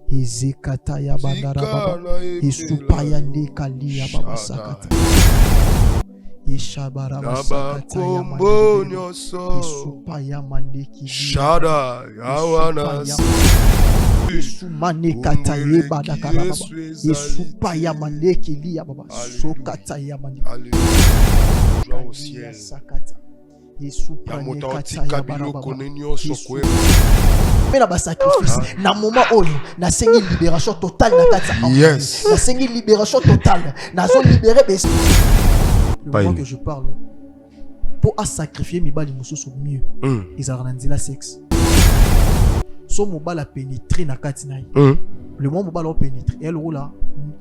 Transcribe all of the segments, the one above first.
Izekata ya bandara baba. Isupaya ndekali ya baba sakata. Ishabara basakata ya mandeki. Isupaya mandeki. Shada yawana. Isumane kata ye badaka baba. Isupaya mandeki liya baba. Sokata ya mandeki. Joie au ciel. Mais la sacrifice na moment oyo na sengi libération totale na kata. Yes. Na sengi libération totale na zone libérée bes. Le moment que je parle pour à sacrifier mi bali mususu mieux. Ils ont rendu la sexe. So mobile a pénétré na kati na. Le moment mobile a pénétré elle roula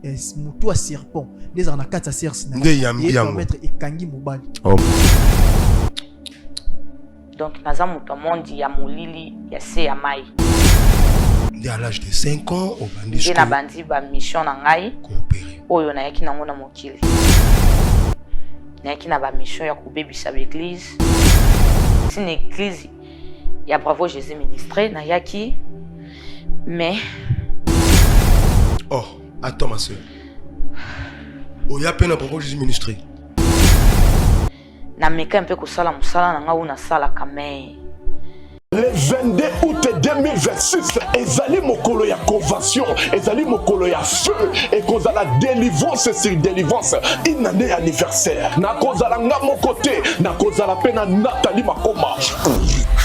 mutu a serpent les en a kati a serse na. Et permettre ekangi mobile. Donc, naza muto mondi ya molili ya se ya mai. Dès à l'âge de 5 ans, au bandi je na bandi ba mission na ngai. Oyo na yaki nango na mokili. Na yaki na ba mission ya kubebisa l'église. C'est une église ya Bravo Jésus ministré na yaki. Mais oh, attends ma soeur. Oh, ya peine à Bravo Jésus ministré. Na meka un peu kosala musala na nga una sala kame. Le 22 août 2026, ezali mokolo ya convention, ezali mokolo ya feu, et cause la délivrance sur délivrance, une année anniversaire. Na cause la nga mokote, na cause la peine Nathalie Makoma.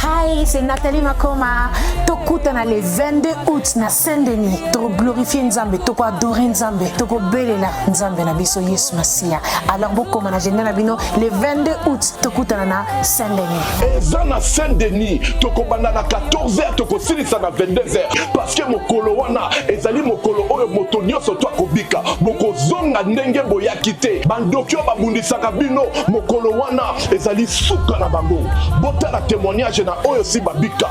Hi, c'est Nathalie Makoma. Tokuta na le 22 août na Saint-Denis. Toko glorifier Nzambe, toko adorer Nzambe, toko belela Nzambe na biso Yesu Masia. Alors beaucoup na agenda na bino le 22 août tokuta na Saint-Denis. Eza na Saint-Denis, toko banda na 14h, toko silisa na 22h parce que mokolo wana ezali mokolo oyo moto nyonso to akobika. Boko zonga ndenge boyaki te. Bandokyo babundisaka bino mokolo wana ezali suka na bango. Bota la témoignage na oyo si babika.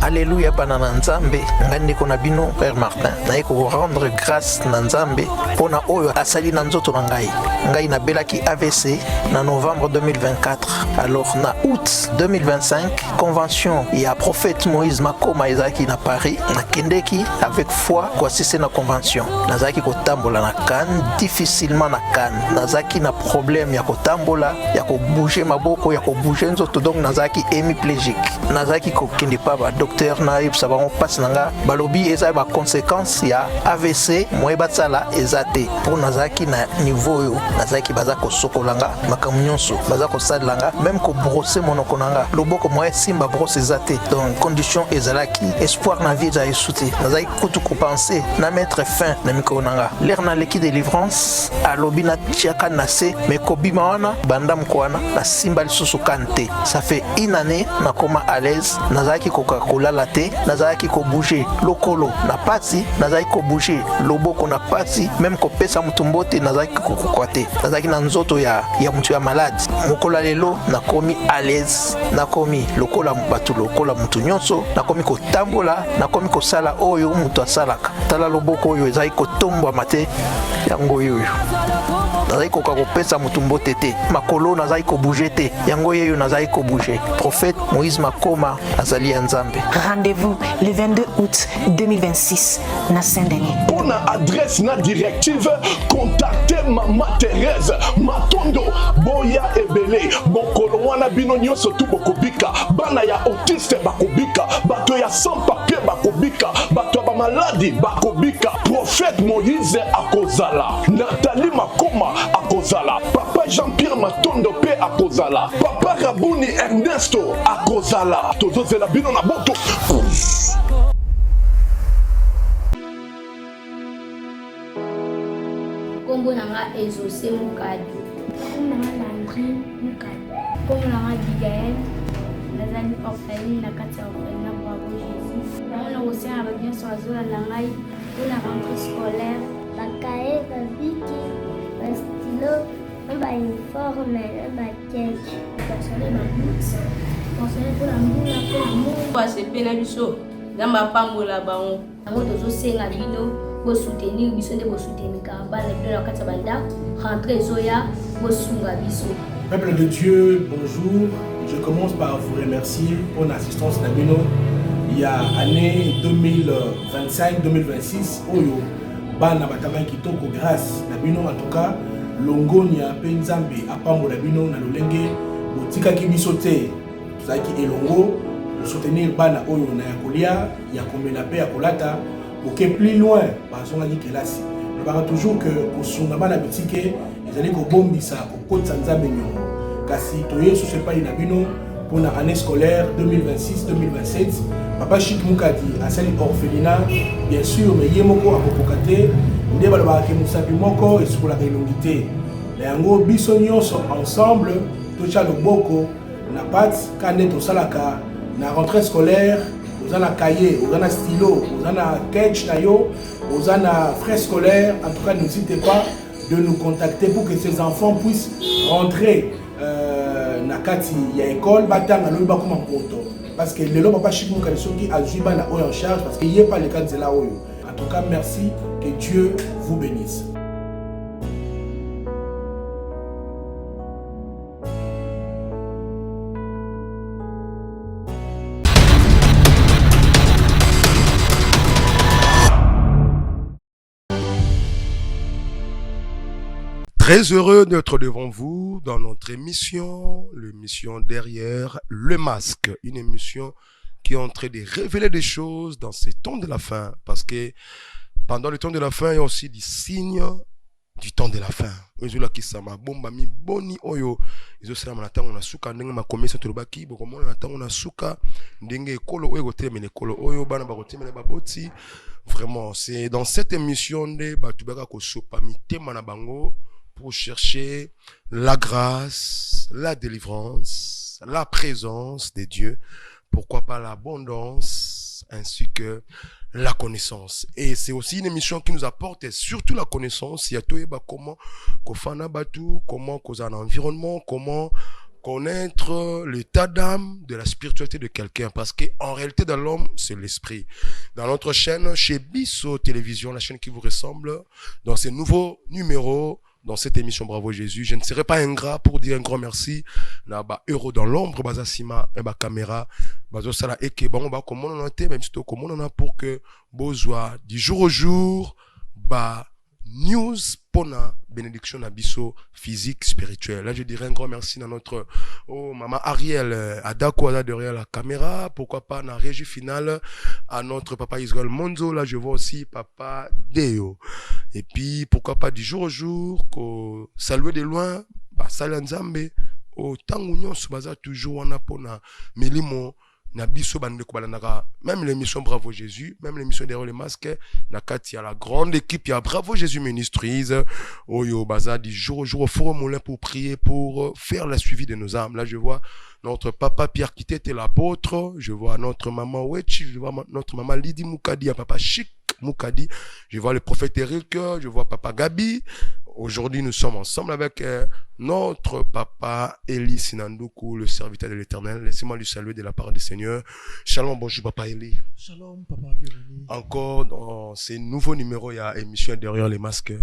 Alléluia banana Nzambe ngandi kona bino Père Martin na ko rendre grâce na Nzambe pona oyo asali na nzoto na ngai na belaki AVC na novembre 2024 alors na août 2025 convention ya prophète Moïse Makoma ezaki na Paris na kendeki avec foi ko assister na convention nazaki ko tambola na Cannes difficilement na Cannes nazaki na problème ya ko tambola ya ko bouger maboko ya ko bouger nzoto donc nazaki hémiplégique nazaki ko kindi pa ba docteur na yeb sabango passe nanga balobi eza ba conséquence ya AVC moyeba tsala ezate pour nazaki na niveau yo nazaki baza ko sokolanga makamunyoso baza ko sadlanga même ko brosser monoko nanga loboko moye simba brosse ezate donc condition ezalaki espoir na vie za esouté nazaki kutu ko penser na mettre fin na mikolo nanga l'air na leki délivrance alobi na tiaka na se mais ko bima wana banda mkoana na simba lisusu kante ça fait une année na koma à l'aise nazaki ko kolala te nazaki ko bouger lokolo na pasi nazaki ko bouger loboko na pasi même ko pesa mutumbote nazaki ko kokwate nazaki na nzoto ya mutu ya malade mokola lelo na komi à l'aise na komi lokola batu lokola mutu nyonso na komi ko tambola na komi ko sala oyo mutu asalaka tala loboko oyo ezaki ko tombwa mate yango yoyo nazaki ko kopesa mutumbote te makolo nazaki ko bouger te yango yoyo nazaki ko bouger prophète Moïse Makoma azali ya Nzambe. Rendez-vous le 22 août 2026 na Saint-Denis. Pour na adresse na directive, contactez Maman Thérèse Matondo Boya Ebele bokolo wana bino nyonso tu bokobika bana ya autiste bakobika bato ya sans papier bakobika bato ba maladie bakobika prophète Moïse akozala Nathalie Makoma akozala papa Jean-Pierre Matondo pe akozala papa Rabuni Ernesto akozala tozozela bino na boto. Kombo nanga Ezose Mukadi. Kombo nanga Landry Mukadi. Kombo nanga Abigail. Nazali orpheline na kati ya orpheline na Bravo Jésus. Naona osien ba bien sur azola na ngai pour la rentrée scolaire. Bakae babiki bastilo ba uniforme ba keke. Basale ba boots. Basale pour la mbula pour la mo. Basepela biso namba pambola bango. Nango tozosenga bino bo soutenir biso nde bo soutenir karabana bino na kati ya banda rentrée zoya bo sunga biso. Peuple de Dieu, bonjour. Je commence par vous remercier pour l'assistance d'Amino il y a année 2025-2026 oyo bana batama kitoko grâce na bino en tout cas longonia pe nzambe apambola bino na lolenge botikaki biso te tozalaki elongo soutenir bana oyo na ya kolia ya komela pe ya kolata boke plus loin bazongaki kelasi lobaka toujours que kosunga bana bitike ezali kobombisa kokotisa nzambe nyongo kasi toye susu epai na bino mpona année scolaire 2026-2027 papa Chic Mukadi asali orphelinat bien sûr mais ye moko akokoka te nde balobaka ke mosapi moko esukolaka elongi te na yango biso nyonso ensemble totya loboko na pate ka nde tosalaka na rentrée scolaire oza na cahier oza na stylo oza na sketch na yo oza na frais scolaire en tout cas n'hésitez pas de nous contacter pour que ces enfants puissent rentrer na kati ya école batanga lobi bakoma mpoto parce que lelo papa Chic Mukadi soki azwi bana oyo en charge parce que yé pas le cas de la oyo. En tout cas merci, que Dieu vous bénisse. Très heureux d'être devant vous dans notre émission, l'émission Derrière le masque. Une émission qui est en train de révéler des choses dans ces temps de la fin. Parce que pendant le temps de la fin, il y a aussi des signes du temps de la fin. Vraiment, c'est dans cette émission de pour chercher la grâce, la délivrance, la présence de Dieu, pourquoi pas l'abondance, ainsi que la connaissance. Et c'est aussi une émission qui nous apporte surtout la connaissance. Il y a tout comment kofana batu, comment causer un environnement, comment connaître l'état d'âme de la spiritualité de quelqu'un, parce qu'en réalité dans l'homme c'est l'esprit. Dans notre chaîne chez Bisso Télévision, la chaîne qui vous ressemble, dans ces nouveaux numéros, dans cette émission Bravo Jésus, je ne serai pas ingrat pour dire un grand merci na ba euro dans l'ombre baza sima et ba caméra bazo sala eke bon ba comment on a été même si to comment on a pour que besoin du jour au jour ba news pona bénédiction à biso physique spirituel. Là je dirais un grand merci à notre maman Ariel Adako derrière la caméra, pourquoi pas na régie finale à notre papa Israël Monzo, là je vois aussi papa Deo, et puis pourquoi pas du jour au jour ko saluer de loin ba salanzambe au tangu nyonso baza toujours wana pona melimo na biso bande ko balanaka, même l'émission Bravo Jésus, même l'émission Derrière le masque na kati ya la grande équipe ya Bravo Jésus Ministries oyo baza du jour au jour au Forum Moulin pour prier, pour faire la suivi de nos âmes. Là je vois notre papa Pierre qui était l'apôtre, je vois notre maman Wechi, je vois notre maman Lydie Mukadi, à papa Chic Mukadi, je vois le prophète Eric, je vois papa Gabi. Aujourd'hui, nous sommes ensemble avec notre papa Eli Sinandoukou, le serviteur de l'Éternel. Laissez-moi lui saluer de la part du Seigneur. Shalom, bonjour papa Eli. Shalom papa, bienvenue. Encore dans ces nouveaux numéros, il y a émission Derrière les masques.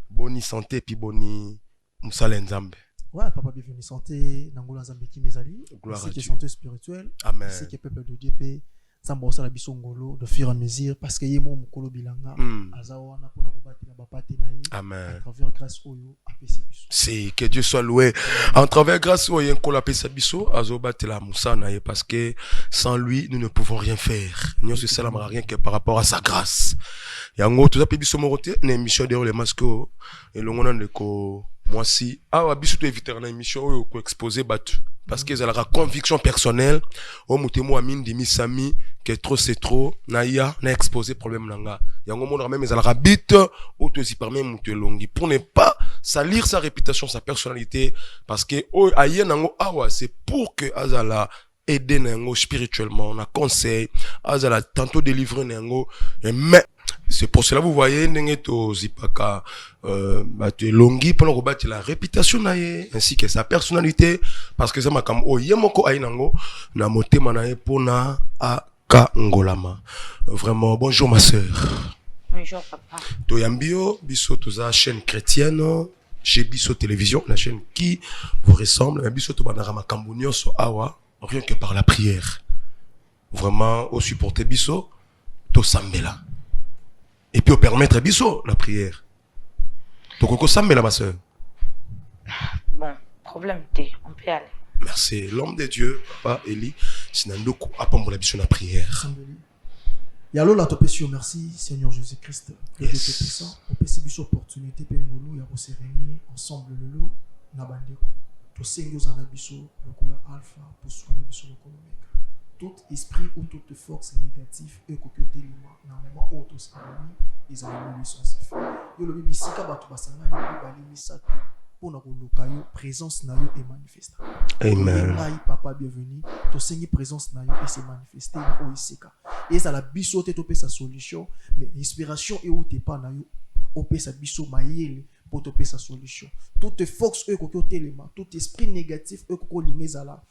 Boni santé puis boni Moussala Nzambe. Ouais, papa, bienvenue. Santé, Nangola Nzambe qui m'ezali. Gloire à Dieu. Santé spirituelle. Amen. C'est que peuple de Dieu peut Zambosa la bisongolo de fur et à mesure parce que yemo mukolo bilanga azawana pour na robati na bapate na yi. Amen. À travers grâce oyo apesi biso. C'est que Dieu soit loué. En travers grâce oyo enkola apesa biso azobate la musa na ye parce que sans lui nous ne pouvons rien faire. Nous c'est ça rien que par rapport à sa grâce. Yango tout ça pe biso morote na émission Derrière les masques et longona ndeko moi si biso to éviter na émission oyo ko exposer batu. Parce qu'ils ont la conviction personnelle, au moutemo amine de misami, que trop c'est trop, naïa, n'a exposé problème nanga. Yango mon même, ils ont la rabite, ou te si permet moutelongi. Pour ne pas salir sa réputation, sa personnalité, parce que, aïe nango awa, c'est pour que azala aider nango spirituellement, on a conseil, azala tantôt délivrer nango, mais, c'est pour cela, vous voyez, Nengeto Zipaka, Longi, pour le la réputation naye, ainsi que sa personnalité, parce que ça m'a comme, yemoko aïnango, na moté manaye pona a ka ngolama. Vraiment, bonjour ma sœur. Bonjour papa. Toyambio, biso toza chaîne chrétienne, chez Bisso Télévision, la chaîne qui vous ressemble, biso to banarama kambunyo so awa, rien que par la prière. vraiment au supporter biso to sambela et puis au permettre biso la prière. To koko sambela ma sœur. Bon, problème t'es, on peut aller. Merci. L'homme de Dieu, Papa Eli, sinandoko apambola biso na prière. Yalo la topé sur merci Seigneur Jésus-Christ. Que Dieu te puissant, on peut subir opportunité pe ngolu ya ko se réunir ensemble lelo na bandeko. To sengo za na biso lokola alpha pour soi na biso lokola omega. Tout esprit ou toute force négative et ko côté lima na moment où to s'allie ils ont une licence. Yo le bisika ba to basanga ni ba limisa pour na koluka yo présence na yo est manifeste. Amen. Papa bienvenue. To sengi présence na yo et se manifester na oisika. Et ça la biso te topé sa solution mais inspiration et où t'es pas na yo opé sa biso mayele pour topé sa solution. Toute force e ko telema, tout esprit négatif e ko limezala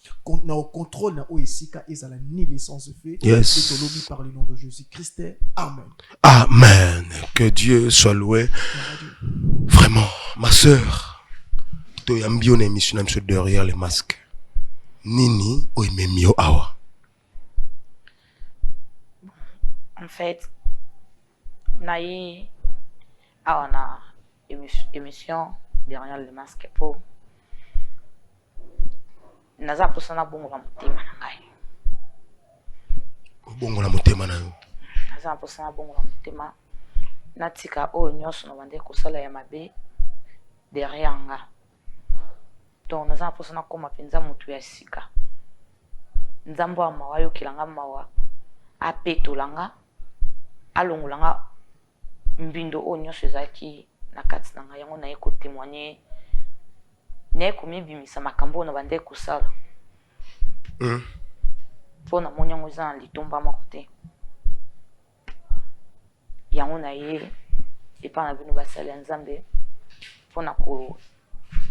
na au contrôle na oisika et ça la ni l'essence de fait. Yes. Et to lobi par le nom de Jésus-Christ. Amen. Amen. Que Dieu soit loué. Vraiment, ma sœur, to yambi on émission na derrière les masques. Nini o imemio awa. En fait, naïe a on a émission derrière le masque pour naza posana bongo la motema na ngai. Bongo la motema na yo. Naza posana bongo la motema natika o nyonso na bande kosala ya mabe derrière nga. Donc naza posana koma penza mutu ya sika. Nzambo amawa yo kilanga mawa apetolanga alongolanga mbindo o nyonso ezaki na kati na ngai yango naye kotémoigner naye komibimisa makambo na bande kosala mpo na moni yango eza na litomba moko te yango naye epa na bino basali ya nzambe mpo na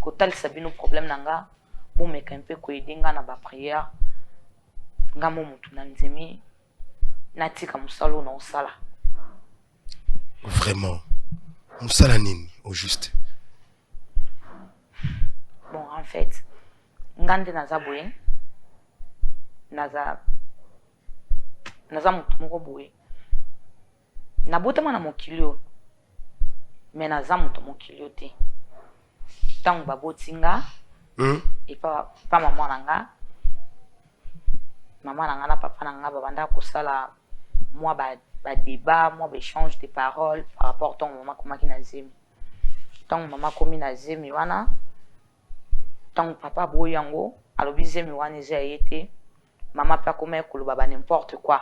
kotalisa bino problème na nga bomeka mpe koyede nga na baprière nga mo mutu na nzemi natika mosala na osala. Vraiment. Mosala nini au juste? Bon, en fait, ngande naza boye. Naza mutu moko boye. Nabotama na mokilio. Mais naza mutu mokilio te. Tango babotinga. Et pas maman nanga. Maman nanga na papa nanga babanda kosala moi ba débat, moi échange de paroles par rapport à maman comment qui nazemi. Tant maman komi nazemi wana, tant papa boyango, alobi zemi wana été, maman pa koma koloba ba n'importe quoi.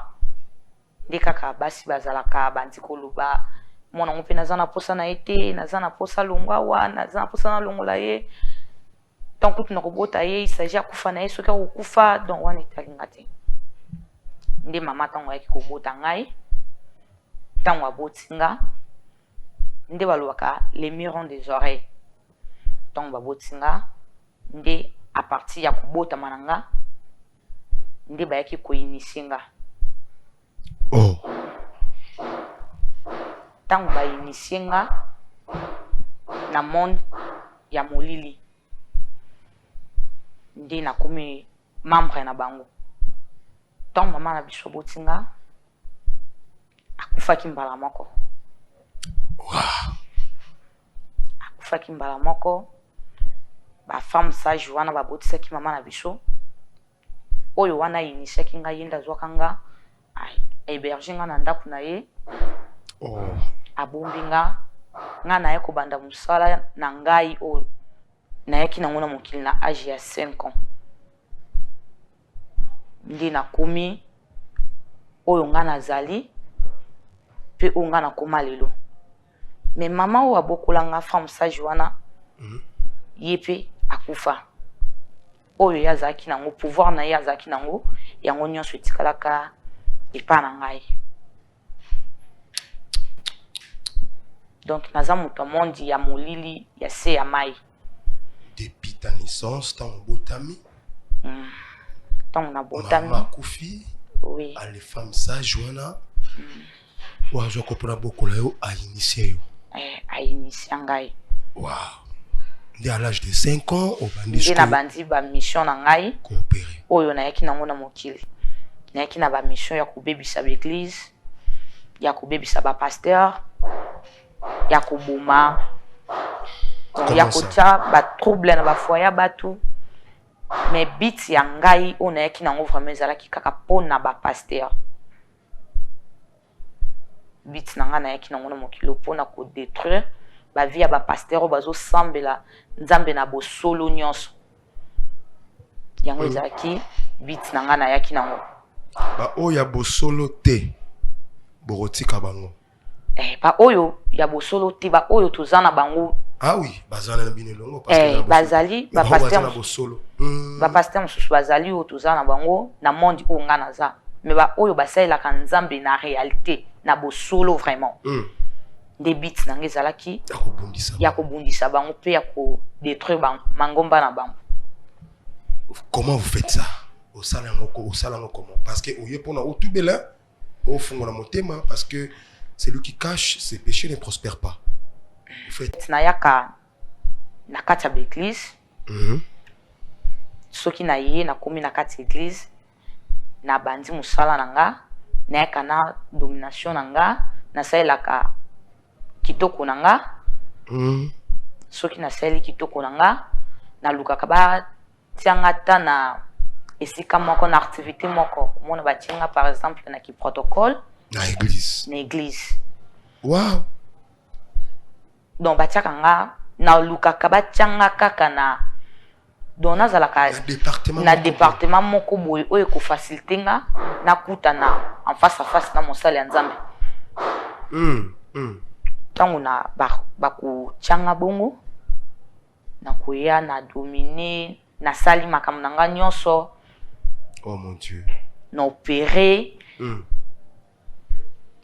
Ndeka basi bazalaka bandi koloba, mwana ngope nazana posa na été, nazana posa longwa wa, nazana posa na longola ye. Tant que tu n'as pas il s'agit à kufa na yeso ka kufa donc wana italingate. Nde mama tango yaki kobota ngai. Tango abotinga nde balobaka les mirons des oreilles. Tango babotinga nde à partir ya kobota mananga nde bayaki koinisinga. Oh. Tango bainisinga na monde ya molili. Nde na komi membre na bango. Tango mama na biso botinga akufaki mbala moko. Wow. Akufaki mbala moko. Ba femme sage wana ba botisaki mama na biso. Oyo wana initiaki nga yenda zwakanga. Héberger nga na ndako na ye. Oh. Abombi nga na ye kobanda musala na ngai oyo. Na yaki nango na mokili na âge ya 5 ans. Ndi na komi oyo nga nazali pe oyo nga na koma lelo. Mais mama oyo abokolanga femme sage wana ye pe akufa. Oyo yazaki nango pouvoir na ye azaki nango yango nyonso etikalaka epa na ngai. Donc naza moto mondi ya molili ya se ya mai. Depuis ta naissance, tant botami. Tant na botami. Maman Koufi. Oui. À les femmes sages, wana. Wa je comprends beaucoup là a initié yo. A initié ngai. Wow. Dès à l'âge de 5 ans, au bandi. Dès na bandi ba mission na ngai. Coopérer. Oyo na yaki nango na mokili. nayaki na ba mission ya kobebisa l'église, ya kobebisa ba pasteur, ya koboma, ya kotia ba trouble na ba foyer batu. Mais bit ya ngai o nayaki nango vraiment ezalaki kaka pona ba pasteur. Bit na nga nayaki nango na mokilo pona ko détruire ba vie ya ba pasteur bazo sambela nzambe na bosolo nyonso. Yango ezalaki bit na nga nayaki nango. Ba o ya bosolo te borotika bango. Ba oyo ya bosolo te ba oyo tozana bango. Ah oui, bazali na binelongo parce que bazali ba pasteur na bosolo. Ba pasteur mususu bazali o tozana bango na monde o nga naza. Mais ba oyo basaila ka nzambe na réalité na bosolo vraiment. Des bits na ngezalaki ya kobundisa bango pe ya ko détruire mangomba na bango. Comment vous faites ça? Au salango comment? Parce que oye pona o tubela au fond na motema parce que celui qui cache ses péchés ne prospère pas. Vous faites na yaka na kati ya l'église. Soki na ye na komi na kati église na bandi musala nanga na yaka na domination nanga na saelaka kitoko nanga. Soki na saeli kitoko nanga na lukaka ba tiangata na esika moko na activité moko mona ba tianga par exemple na ki protocole na église. Wow. Donc batiaka nga na lukaka batianga kaka na dona zalaka na département moko boye oyo ko faciliter nga na kuta na en face à face na mosala ya nzambe. Tango na baku tianga bongo na koya na dominer na sali makambo na nga nyonso. Oh mon Dieu. Na opérer.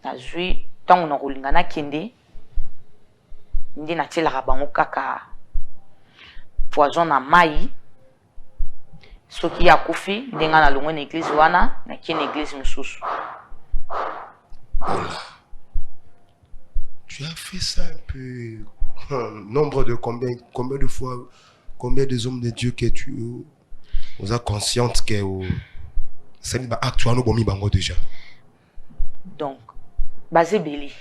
Na zui tango na kolinga na kende ndi na tielaka bango kaka poison na mai. Soki ya kufi ndenga na longo na église wana na kene église mususu. Voilà. Tu as fait ça un peu. Nombre de combien de fois, combien des hommes de Dieu que tu vous as consciente que c'est actuellement bomi bango déjà. Donc basé belé,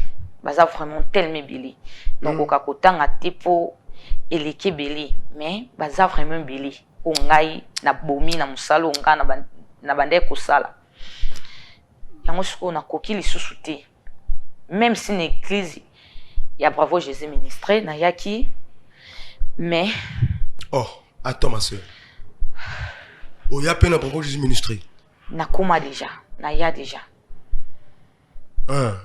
basa vraiment tellement belé. Donc au kakotanga tipo eleke belé, mais basa vraiment belé. Ongai na bomi na musalo onga na bande kosala. Yango siko na kokili susuté. Même si l'église ya Bravo Jésus ministré na yaki mais oh attends ma soeur. Oh ya peine Bravo Jésus ministré. Na koma déjà, na ya déjà.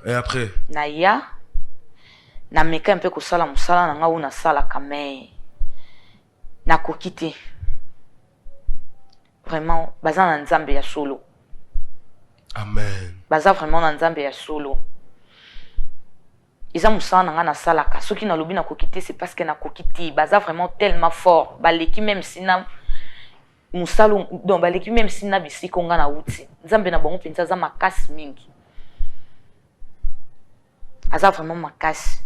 Et après na ya na meka un peu kosala musala na nga una sala kame na kokité. Vraiment baza na nzambe ya solo. Amen. Baza vraiment na nzambe ya solo. Ils ont musala na nga na salaka. Ceux qui na lobi na kokité c'est parce que na kokité baza vraiment tellement fort. Baleki même si na musalo donc baleki même si na bisiko nga na uti. Nzambe na bango penza za makasi mingi. Aza vraiment makasi.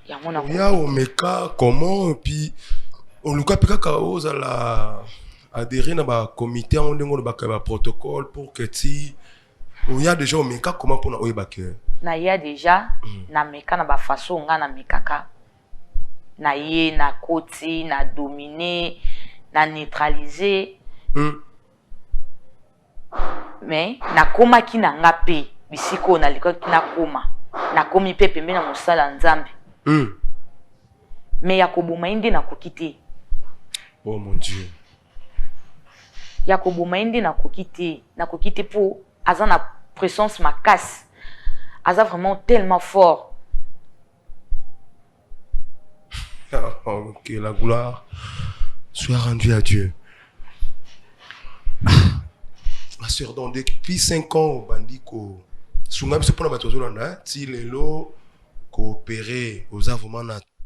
Yango na ya omeka comment puis on luka peka ka ozala adhérer na ba comité on dengo ba protocole pour que ti on y a déjà omeka comment pour na oyeba que na ya déjà na meka na ba façon nga na mekaka na ye na koti na dominer na neutraliser mais na koma ki na nga pe bisiko na liko ki na koma na komi pe pembe na mosala nzambe mais ya koboma indi na kokité. Oh mon Dieu. Ya koboma indi na kokité pour aza na présence makasi. Aza vraiment tellement fort. Ok, la gloire soit rendue à Dieu. Ma soeur, donc depuis 5 ans, au bandiko, souvent c'est pour la bataille là, si les lots coopérer aux avomans,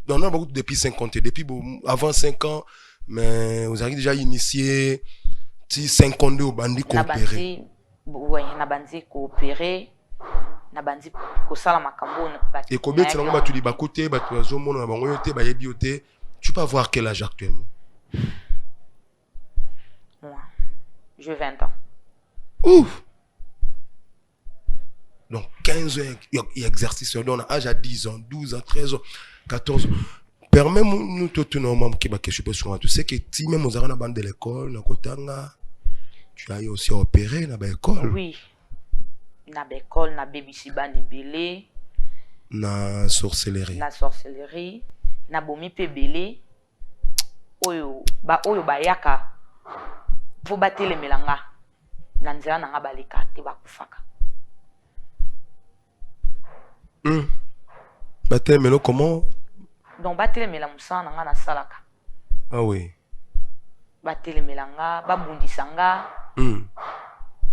non, non, beaucoup depuis 5 ans, depuis avant 5 ans, mais vous avez déjà initié 52 au bandit coopérer. Oui, na bandi coopérer. Na bandi kosala makambo et combien de temps tu dis ba côté ba tu azo mona bango yote ba yebi yote tu peux avoir quel âge actuellement? Moi j'ai 20 ans. Ouf. Donc 15 ans, il y a exercice. On a âge à 10 ans, 12 ans, 13 ans, 14 ans. Permets-nous tout normalement qui va que je pense que tu sais que si même aux arena bande de l'école, na kotanga, tu as aussi opéré na l'école. Oui. Na l'école, na baby siba ni belé. Na sorcellerie. Na sorcellerie, na bomi pe belé. Oyo ba yaka. Faut battre les melanga. Na nzela na baleka te ba kufaka. Battre melo comment? Donc battre mela musana nga na salaka. Ah oui. Battre melanga, ba bundisanga.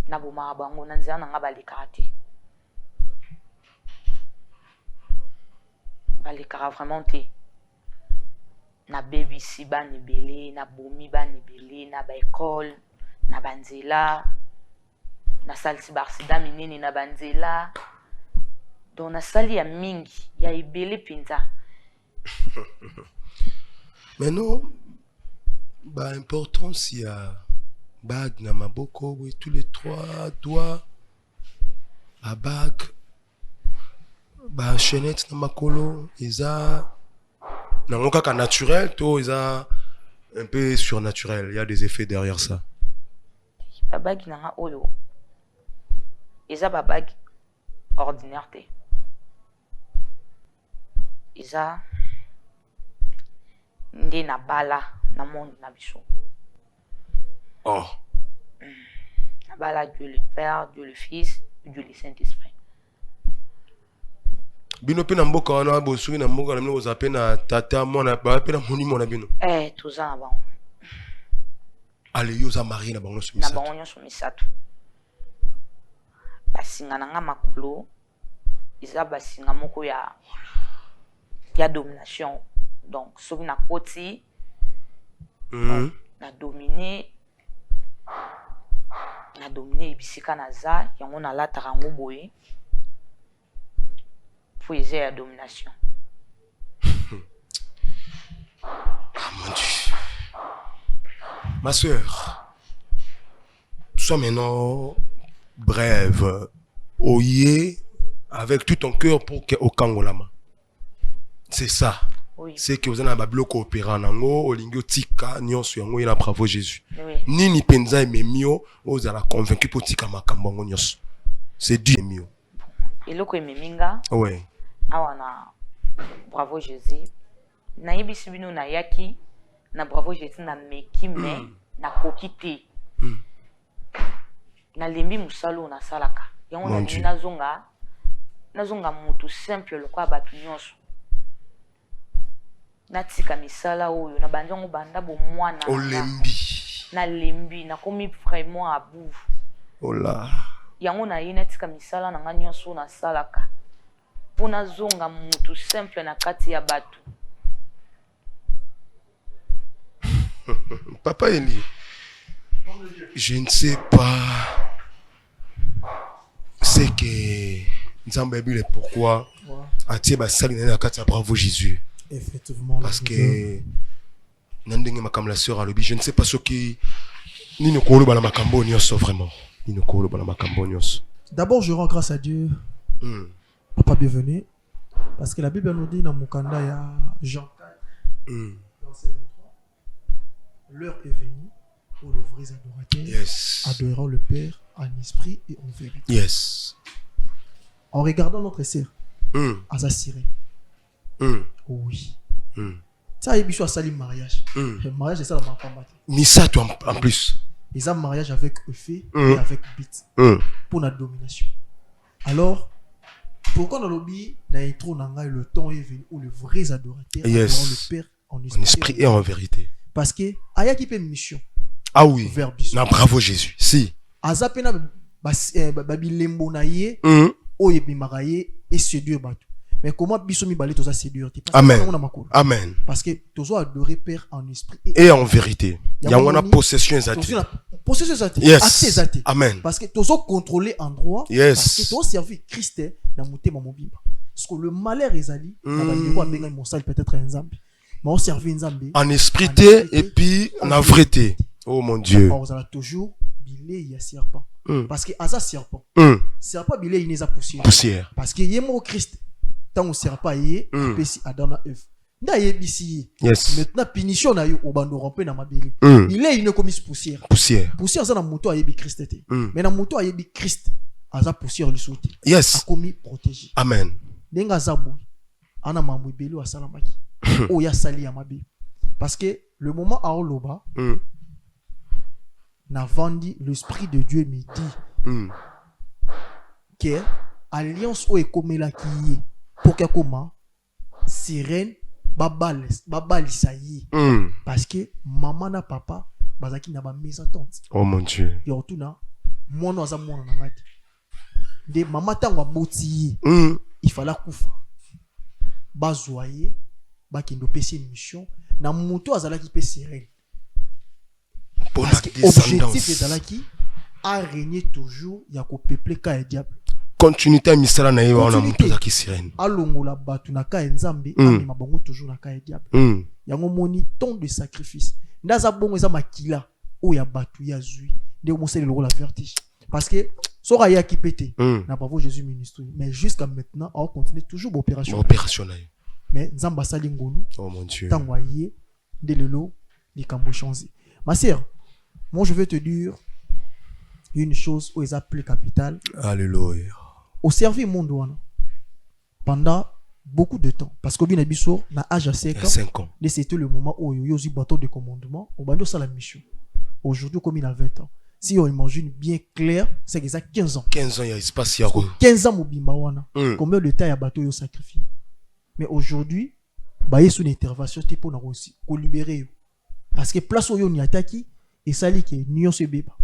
Na boma bango na nzela na baleka te. Baleka vraiment te. Na baby si ba ni belé, na bomi ba ni belé, na ba école, na banzela, na salsi barsida minene na banzela. Donc na sali ya mingi, ya ibele pinza. Mais non, bah importance il y a bague na maboko, oui, tous les 3 doigts, la bague, bah chaînette na makolo, isa na mon cas naturel, tout isa un peu surnaturel, il y a des effets derrière ça. Ba bague na oyo. Isa ba bague ordinaire te. Isa nde na bala na monde na biso. Oh. Na bala Dieu le Père, Dieu le Fils, Dieu le Saint-Esprit. Bino pe na mboka wana bosuri na mboka na mino ozape na tata mona ba pe na moni mona bino. Toza na bango. Ale yo za marié na bango so Na misato. bango nyonso misato. Basinga na nga makolo. Isa basinga moko ya domination. Donc soki na koti na dominer bisika na za yango na lataka ngo boye pour eza ya domination. Ah mon Dieu. Ma soeur, sois maintenant brève, oye avec tout ton cœur pour que au Kangolama. C'est ça. Oui. C'est que vous avez un babloko opéra nango, olingio tika, nyonso yango ina bravo Jésus. Oui. Nini penza ememio, vous avez convaincu pour tika makambongo nyonso. C'est Dieu mio. Eloko ememinga. Ouais. Awa na bravo Jésus. Na yebisi bino na yaki na bravo Jésus na meki me na kokite. Na lembi musalo na salaka. Yango na nazonga mutu simple lokwa batu nyonso. Natika misala oyo na banjongo banda bo mwana olembi na lembi na komi vraiment à bout. Ola Yango na yina tika misala na nga nyonso na salaka. Pona zonga mutu simple na kati ya batu. Papa Eli, je ne sais pas c'est que Nzambe Bibule pourquoi atie ba sali na kati ya bravo Jésus. Effectivement. Parce que nandenge makam la sœur alobi, je ne sais pas ce qui ni ne kolo bala makambo nyonso vraiment. Ni ne kolo bala makambo nyonso. D'abord, je rends grâce à Dieu. Papa, bienvenue. Parce que la Bible nous dit dans Mukanda, il y a Jean 4, verset 23. L'heure est venue où les vrais adorateurs adoreront le Père en esprit et en vérité. Yes. En regardant notre sœur, Azasiré. Oui. Ça, il y a un mariage. Le mariage, c'est ça la mariage. Mais ça, toi, en plus. Ils ont un mariage avec Ephé et avec Bit. Pour la domination. Alors, pourquoi dans le lobby, dans l'intro, le temps est venu où les vrais adorateurs adoreront le Père en esprit et en vérité. Parce que, il y a une mission. Ah oui. Na bravo Jésus. Si. Azapena babilembo na ye, oyebi maraye et séduire batu. Mais comment bisomi balé toza séduire? Amen. Amen. Parce que tozo adorer Père en esprit et en vérité. Il y a une possession exacte. Possession exacte. Yes. Amen. Parce que tozo contrôler endroit. Yes. Parce que tozo servir Christ dans motema mobimba. Parce que le malheur ezali, na ba ndeko abenga mosali peut-être un nzambe. Mais on servir nzambe en esprit et puis en vérité. Oh mon Dieu. On a toujours bilei ya serpent. Parce que aza serpent. Serpent bilei neza poussière. Poussière. Parce que yemo Christ tant au serpent yé pesi Adam et Ève. Nda yebisi. Yes. Maintenant punition na yo obando rompe na mabeli. Bilei ne commis poussière. Poussière. Poussière ça na moto ayebi Christ te. Mais na moto ayebi Christ aza poussière le sauté. Yes. A commis protégé. Amen. Denga zaboui. Ana mambo belu asalamaki. O ya sali ya mabe. Parce que le moment à Oloba, n'a vendu l'esprit de Dieu me dit que alliance o ekomela ki ye pour que comment sirène babal isaïe parce que maman na papa bazaki na ba mésentente. Oh mon Dieu. Et otuna mono aza mono na ngati de mama tango aboti il fallait kufa bazoyer bakendo pesi mission na moto azalaki pe sirène. Parce que l'objectif ezalaki a régner toujours ya ko peupler ka et diable. Continuité misala na ye wana moto azaki sirène. Alongola batu na ka nzambe amema bango toujours na ka et diable. Yango moni ton de sacrifice. Ndaza bongo eza makila o ya batu ya zui. Nde moseli le rôle la vertige. Parce que sora ya ki pété na pas Jésus ministre mais jusqu'à maintenant on continue toujours opérationnel. Mais nzamba sali ngolu. Oh mon Dieu. Tangoye de lelo likambo changé. Ma sœur, moi je veux te dire une chose où ils appellent capitale. Alléluia. Au service monde pendant beaucoup de temps parce que bien biso na âge à 5 ans. C'était le moment où il y a eu bâton de commandement au bando ça la mission. Aujourd'hui comme il a 20 ans. Si on imagine bien clair, c'est que ça 15 ans. 15 ans il y a espace ya 15 ans mobimba wana. Combien de temps il y a bateau yo sacrifié. Mais aujourd'hui, ba yesu une intervention type pour aussi ko libérer parce que place où on y attaque et ça dit que n'y se beba.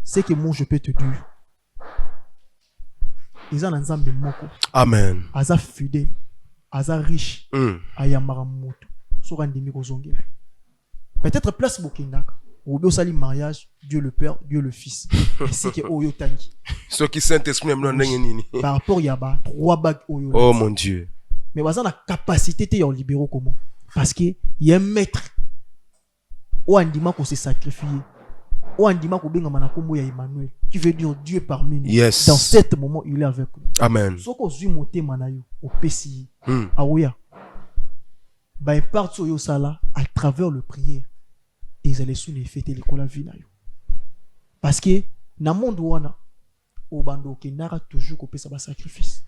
C'est que moi je peux te dire. Ils ont un ensemble moko. Amen. Aza fidèle, aza riche, ayamara moto. So randimi ko zongela. Peut-être place bokindaka. Ou bien sali mariage, Dieu le Père, Dieu le Fils. C'est que oyo tangi. Ce qui Saint-Esprit même nini. Par rapport il y a 3 bagues oyo. Oh mon Dieu. Mais baza na capacité te ya libérer comment? Parce que il y a un maître. O andima ko se sacrifier. O andima ko benga mana kombo ya Emmanuel. Qui veut dire Dieu parmi nous. Yes. Dans cet moment, il est avec nous. Amen. Soko zui moté manayo au PCI. Aoya. Ba impart so yo sala à travers le prière. Ils allaient sous les fêter l'école à vie. Parce que dans le monde où on a au bando qui n'a toujours coupé sa sacrifice.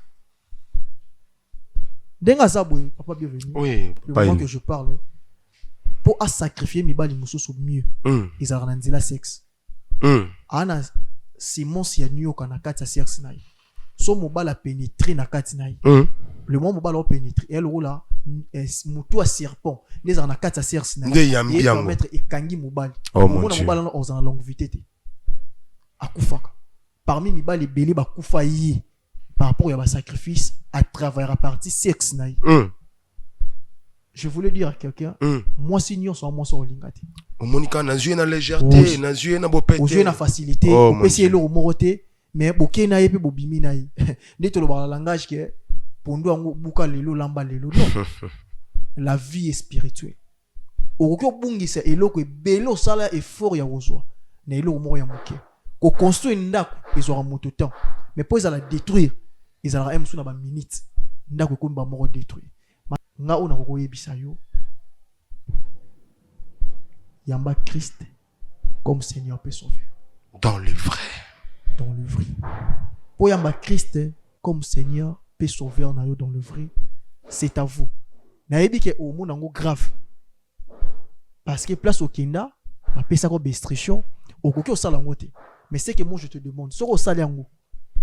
Denga Zaboué, papa bienvenue. Oui, le moment que je parle pour à sacrifier mes bali mususu mieux. Ils ont rendu la sexe. Ana Simon si ya nuyo kana kati sexe naï. So mobile a pénétré na kati naï. Le moment mobile a pénétré elle roula mutu a serpent les en a kati sexe naï. Et permettre ekangi mobile. Oh mon Dieu. Mobile on en longue vitesse. Akufaka. Parmi mes bali belé ba kufa yi par rapport à sacrifice à travers la partie sexe naï. Je voulais dire à quelqu'un, moi si nous sommes moi sur l'ingati. Monica na joué na légèreté, na joué na bopete. On joue na facilité, on peut essayer le moroté, mais boké na yepe bobimi na yi. Dès que le langage que pondo ango buka lelo lamba lelo non. La vie est spirituelle. Oko bungisa eloko belo sala effort ya wozwa. Na elo moro ya moké. Ko construire ndako ezora moto temps. Mais pour ils la détruire, ils allaient même sous na ba minute. Ndako ko mba moro détruire. Nga ona ko yebisa yo yamba Christ comme Seigneur peut sauver dans le vrai pour yamba Christ comme Seigneur peut sauver na yo dans le vrai c'est à vous na yebi ke o mona ngo grave parce que place au kenda ba pesa ko restriction au koki o sala ngote mais c'est que moi je te demande so ko sala ngo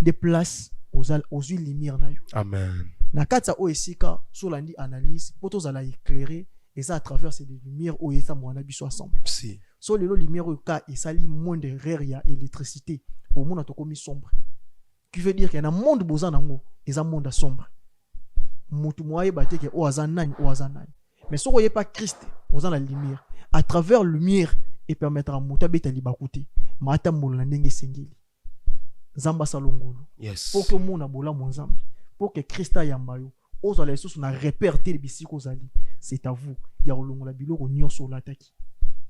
des places aux huiles lumière na yo. Amen. Na kata o esika sur l'andi analyse pour tous à éclairer et ça à travers ces lumières où ça mo na biso ensemble. Si. So les lumières au cas et ça li moins de rare ya électricité au monde to komi sombre. Qui veut dire qu'il y a un monde bozan nango et ça monde sombre. Mutu moye baté que o azanani mais so voyez pas Christ aux la lumière à travers lumière et permettre à muta beta libakuti mata molana ndenge sengeli. Zamba salongolo. Yes. Pour que mon abola mon zambi. Pour que Christa yambayo. Oza les sous na réperté les bisiko zali. C'est à vous. Ya olongola bilo ko nyon sur l'attaque.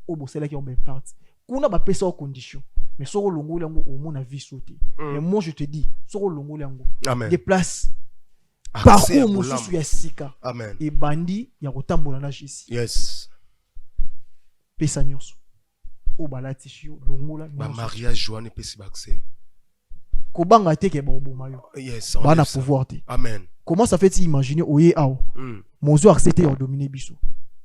Obo c'est là qui on ben parti. kuna ba pesa aux conditions mais soko longo lango au monde a vie sauter mais moi je te dis soko longo lango des places parcours mususu ya sika amen et bandi ya kotambola na Jésus yes pesa nyonso o balati shio longola ba mariage joine pesi baxe kobanga te ke ba oboma yo yes bana pouvoir te amen comment ça fait imaginer oye ao mozo accepter de dominer biso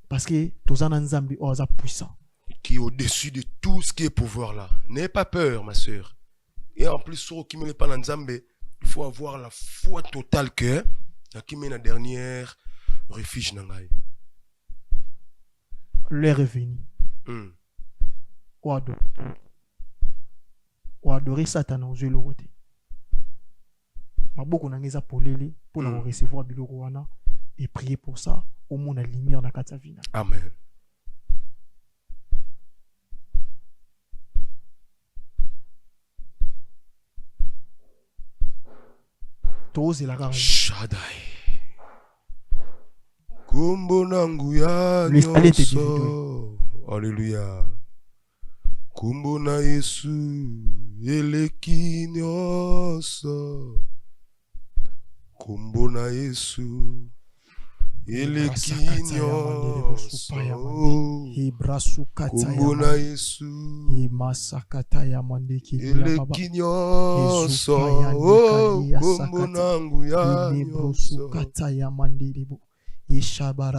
parce que tozana nzambe o za puissant qui est au-dessus de tout ce qui est pouvoir là. N'aie pas peur, ma sœur. Et en plus, sur qui me pas dans Nzambe, il faut avoir la foi totale que qui met la dernière refuge nangai. L'heure est venue. Ou adorer Satan aux yeux le côté. Ma beaucoup n'angeza polele pour la recevoir biloko wana et prier pour ça au monde la lumière na kata vina. Amen. Shaddai Kumbo nangu ya nyonso Alléluia Kumbo na Yesu eleki nyonso Kumbo na Yesu eleki nyonso Kumbo na Yesu eleki nyonso Kumbo nangu ya nyonso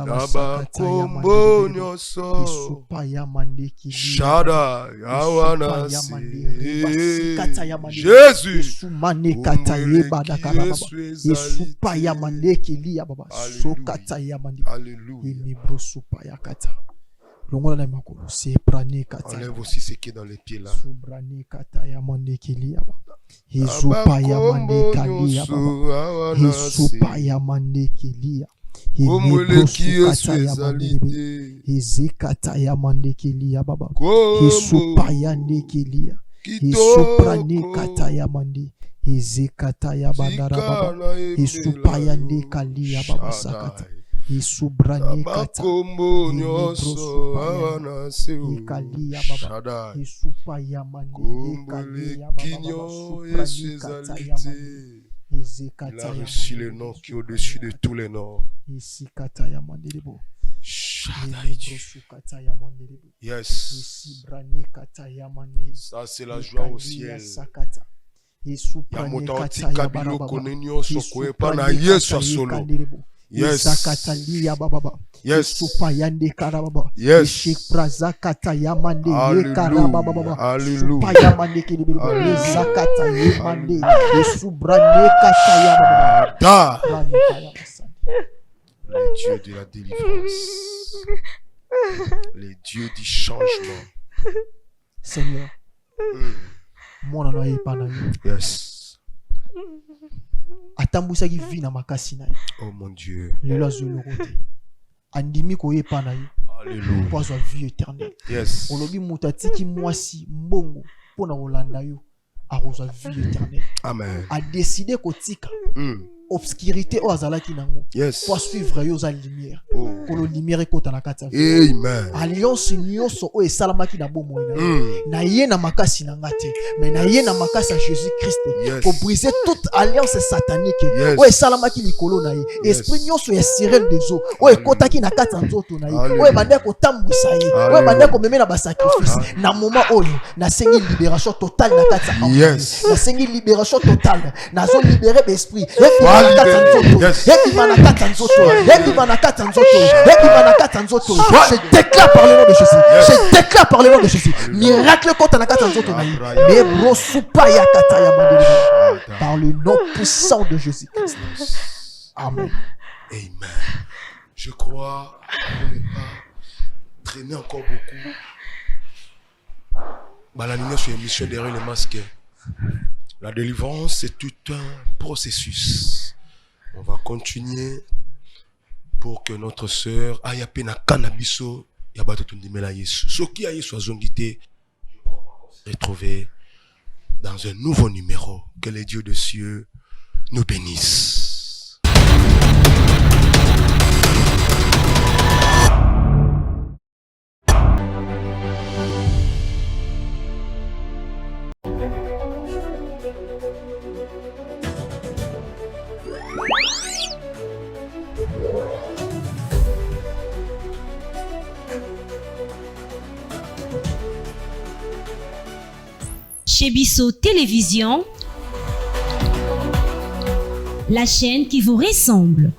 Nabakombo nyonso Shada yawanasi Jésus enlève aussi ce qui est dans les pieds là Abakombo nyonso awanase Shaddai Kinyo Yesu ezalite. Il a reçu le nom qui est au-dessus de tous les noms. Shaddai Dieu. Yes. Ça c'est la joie au ciel. Ya motantika biloko nyonso koyepa na Yesu solo. Yes. Yes. Yes. Les dieux de la délivrance. Les dieux du changement. Seigneur. Mon nom est pas Yes. atambusaki vi na makasi na ye. Oh mon Dieu. Lelo azoloko te. Andimi koyepa na ye. Alléluia. Po azwa vie éternelle. Yes. Olobi moto atiki mwasi mbongo mpona kolanda yo akozwa vie éternelle. Amen. A décidé kotika obscurité o azalaki nango. Yes. Pour suivre yo za lumière. Kolo lumière ekota na kati ya vie. Amen. Alliance nyonso o esalamaki na bomoi na ye. Na ye na makasi na ngate. Mais na ye na makasi ya Jésus Christ. Pour briser toute alliance satanique. O esalamaki likolo na ye. Esprit nyonso ya sirène des eaux. O ekotaki na kati ya nzoto na ye. O ebandaki kotambwisa ye. O ebandaki komeme na ba sacrifice. Na moment oyo na sengi libération totale na kati ya. Yes. Na sengi libération totale. Na zo libérer l'esprit. Je déclare par le nom de Jésus. Je déclare par le nom de Jésus. Miracle contre la kata nzoto na ye. Mais rosupa ya kata ya mandeli. Par le nom puissant de Jésus Christ. Amen. Amen. Je crois qu'on ne pas traîner encore beaucoup. La lumière sur l'émission derrière les masques. La délivrance, c'est tout un processus. On va continuer pour que notre sœur Ayape na Kanabiso Yabato Tundimela Yesu. Ce qui a Yesu Azongité retrouver dans un nouveau numéro. Que les dieux de cieux nous bénissent. Chez Bisso Télévision, la chaîne qui vous ressemble.